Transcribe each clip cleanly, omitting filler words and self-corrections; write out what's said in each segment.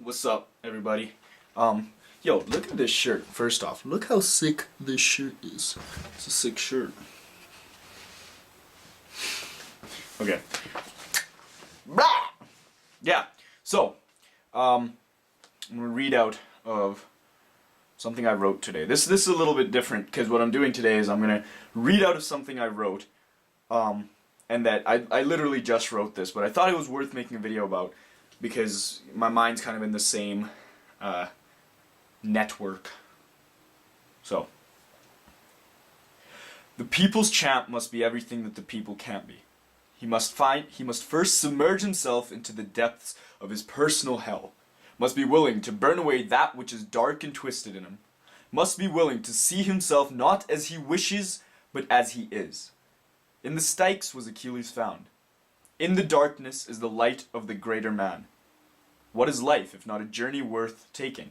What's up, everybody? Yo, look at this shirt. First off, look how sick this shirt is. It's a sick shirt. Okay. Blah! Yeah. So, I'm gonna read out of something I wrote today. This is a little bit different because what I'm doing today is I'm gonna read out of something I wrote, and that I literally just wrote this, but I thought it was worth making a video about because my mind's kind of in the same network. So, the people's champ must be everything that the people can't be. He must first submerge himself into the depths of his personal hell. Must be willing to burn away that which is dark and twisted in him. Must be willing to see himself not as he wishes, but as he is. In the Styx was Achilles found. In the darkness is the light of the greater man. What is life if not a journey worth taking?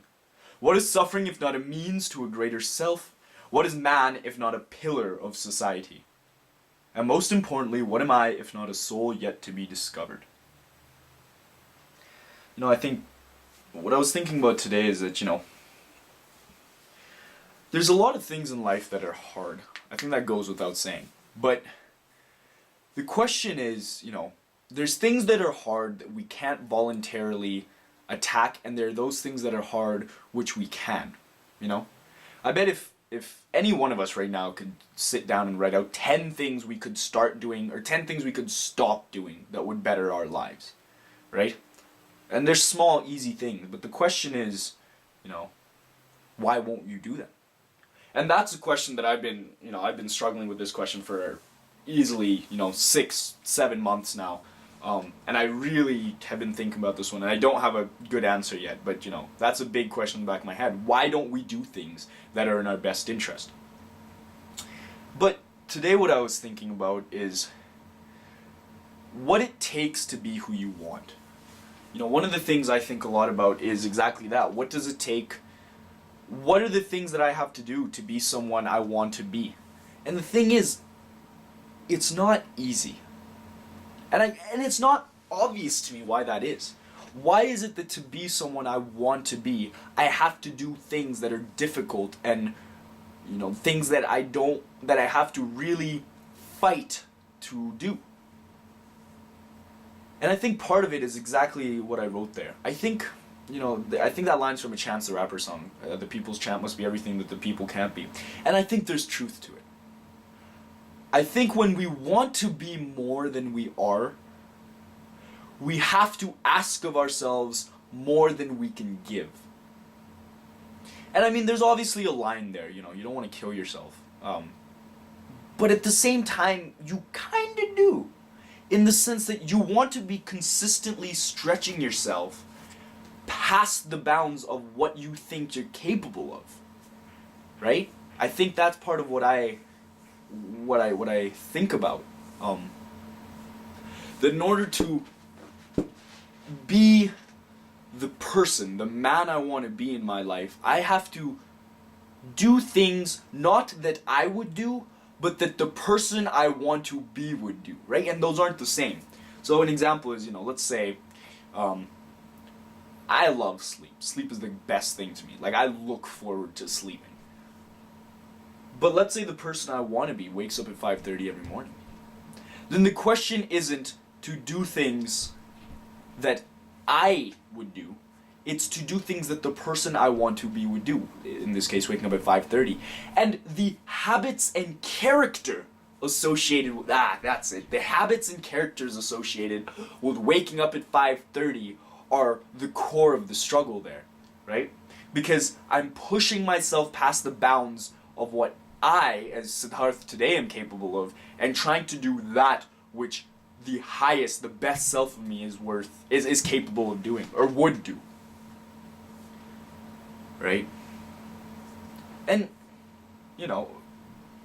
What is suffering if not a means to a greater self? What is man if not a pillar of society? And most importantly, what am I if not a soul yet to be discovered? I think what I was thinking about today is that, there's a lot of things in life that are hard. I think that goes without saying. But the question is, there's things that are hard that we can't voluntarily attack, and there are those things that are hard which we can, I bet if any one of us right now could sit down and write out 10 things we could start doing, or 10 things we could stop doing that would better our lives, right? And they're small, easy things, but the question is, why won't you do them? And that's a question that I've been struggling with this question for easily, 6-7 months now. And I really have been thinking about this one, and I don't have a good answer yet, but that's a big question in the back of my head. Why don't we do things that are in our best interest? But today what I was thinking about is what it takes to be who you want. One of the things I think a lot about is exactly that. What does it take? What are the things that I have to do to be someone I want to be? And the thing is, it's not easy. And it's not obvious to me why that is. Why is it that to be someone I want to be, I have to do things that are difficult and, things that I have to really fight to do? And I think part of it is exactly what I wrote there. I think that line's from a Chance the Rapper song. The people's champ must be everything that the people can't be. And I think there's truth to it. I think when we want to be more than we are, we have to ask of ourselves more than we can give. And there's obviously a line there, you don't want to kill yourself. But at the same time, you kind of do. In the sense that you want to be consistently stretching yourself past the bounds of what you think you're capable of. Right? I think that's part of what I think about. That in order to be the person, the man I want to be in my life, I have to do things not that I would do, but that the person I want to be would do, right? And those aren't the same. So an example is, let's say, I love sleep. Sleep is the best thing to me. Like, I look forward to sleeping. But let's say the person I want to be wakes up at 5:30 every morning. Then the question isn't to do things that I would do. It's to do things that the person I want to be would do. In this case, waking up at 5:30. And the habits and character associated with that's it. The habits and characters associated with waking up at 5:30 are the core of the struggle there, right? Because I'm pushing myself past the bounds of what I, as Siddharth today, am capable of, and trying to do that which the highest, the best self of me is capable of doing, or would do. Right? And,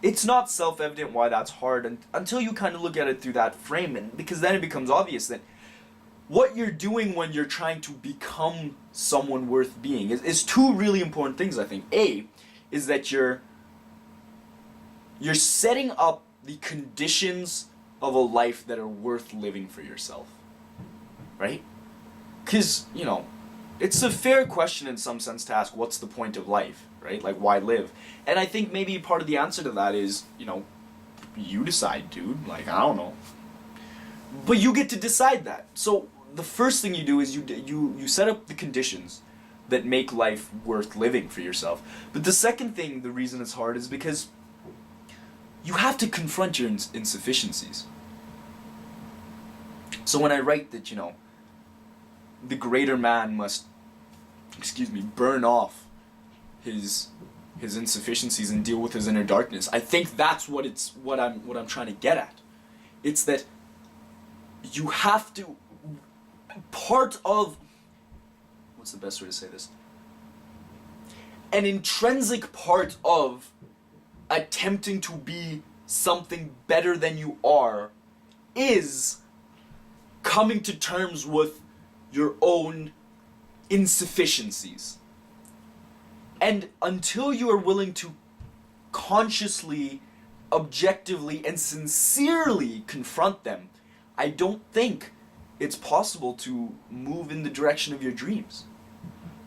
it's not self-evident why that's hard until you kind of look at it through that frame, and because then it becomes obvious that what you're doing when you're trying to become someone worth being is two really important things, I think. A, is that you're setting up the conditions of a life that are worth living for yourself. Right? Because, it's a fair question in some sense to ask, what's the point of life, right? Like, why live? And I think maybe part of the answer to that is, you decide, dude. Like, I don't know. But you get to decide that. So the first thing you do is you set up the conditions that make life worth living for yourself. But the second thing, the reason it's hard is because you have to confront your insufficiencies. So when I write that, the greater man must, burn off his insufficiencies and deal with his inner darkness, I think that's what I'm trying to get at. It's that you have to, part of, what's the best way to say this? An intrinsic part of attempting to be something better than you are is coming to terms with your own insufficiencies. And until you are willing to consciously, objectively, and sincerely confront them, I don't think it's possible to move in the direction of your dreams.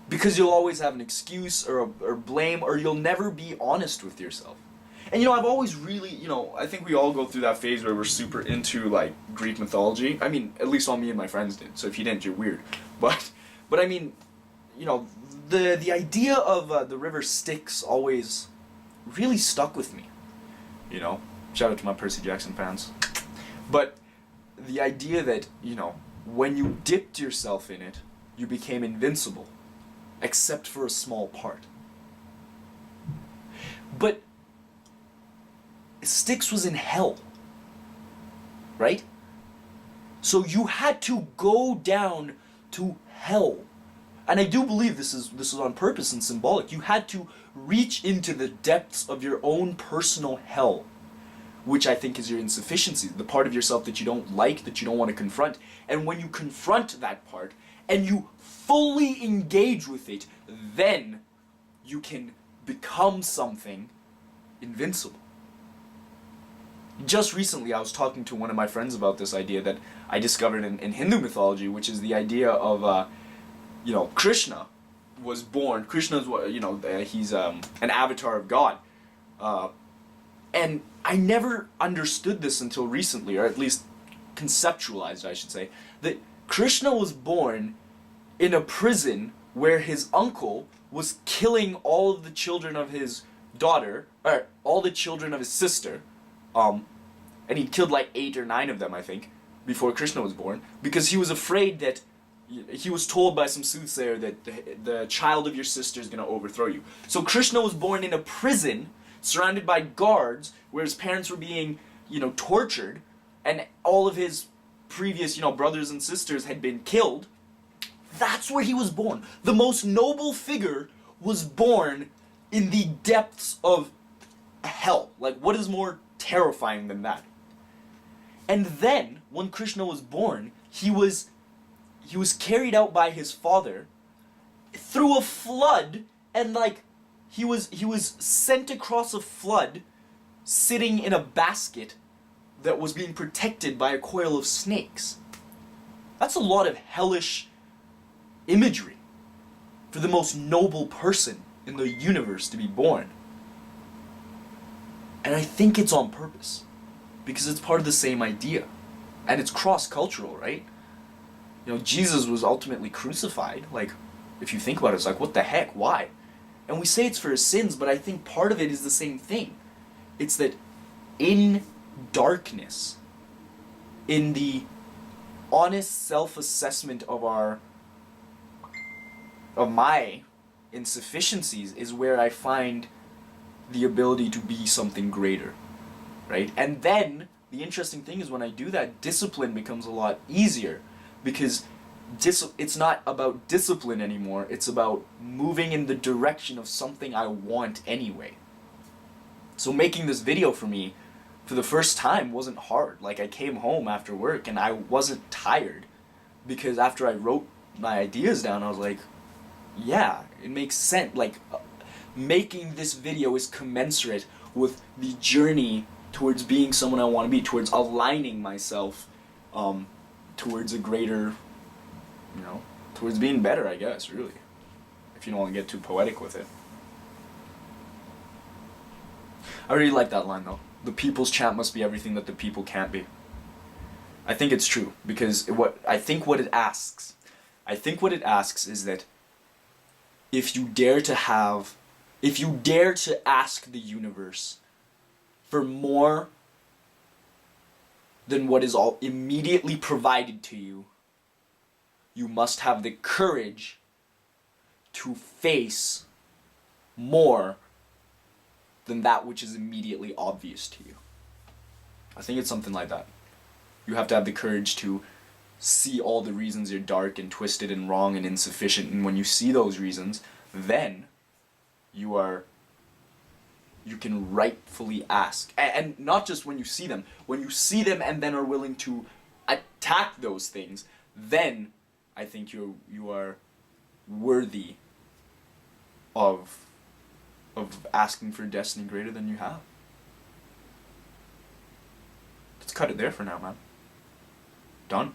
Because you'll always have an excuse or blame, or you'll never be honest with yourself. And I've always really, I think we all go through that phase where we're super into, like, Greek mythology. I mean, at least all me and my friends did, so if you didn't, you're weird. But I mean, the idea of the river Styx always really stuck with me. Shout out to my Percy Jackson fans. But the idea that, when you dipped yourself in it, you became invincible, except for a small part. But Styx was in hell, right? So you had to go down to hell. And I do believe this is on purpose and symbolic. You had to reach into the depths of your own personal hell, which I think is your insufficiency, the part of yourself that you don't like, that you don't want to confront. And when you confront that part, and you fully engage with it, then you can become something invincible. Just recently, I was talking to one of my friends about this idea that I discovered in Hindu mythology, which is the idea of, Krishna was born. Krishna's, he's an avatar of God. And I never understood this until recently, or at least conceptualized, I should say, that Krishna was born in a prison where his uncle was killing all of the children of his daughter, or all the children of his sister, and he killed like 8 or 9 of them, I think, before Krishna was born, because he was afraid that, he was told by some soothsayer that the child of your sister is going to overthrow you. So Krishna was born in a prison, surrounded by guards, where his parents were being, tortured, and all of his previous, brothers and sisters had been killed. That's where he was born. The most noble figure was born in the depths of hell. Like, what is more terrifying than that? And then, when Krishna was born, he was carried out by his father through a flood, and he was sent across a flood, sitting in a basket that was being protected by a coil of snakes. That's a lot of hellish imagery for the most noble person in the universe to be born. And I think it's on purpose, because it's part of the same idea, and it's cross-cultural, right? Jesus was ultimately crucified. Like, if you think about it, it's like, what the heck? Why? And we say it's for his sins, but I think part of it is the same thing. It's that in darkness, in the honest self-assessment of my insufficiencies, is where I find the ability to be something greater, right? And then, the interesting thing is when I do that, discipline becomes a lot easier, because it's not about discipline anymore, it's about moving in the direction of something I want anyway. So making this video for me, for the first time, wasn't hard. Like, I came home after work and I wasn't tired, because after I wrote my ideas down, I was like, yeah, it makes sense. Like, making this video is commensurate with the journey towards being someone I want to be, towards aligning myself towards a greater, towards being better, I guess, really. If you don't want to get too poetic with it. I really like that line though. The people's champ must be everything that the people can't be. I think it's true because what it asks is that if you dare to ask the universe for more than what is all immediately provided to you, you must have the courage to face more than that which is immediately obvious to you. I think it's something like that. You have to have the courage to see all the reasons you're dark and twisted and wrong and insufficient, and when you see those reasons, then you can rightfully ask. And not just when you see them and then are willing to attack those things, then I think you are worthy of asking for destiny greater than you have. Let's cut it there for now, man. Done.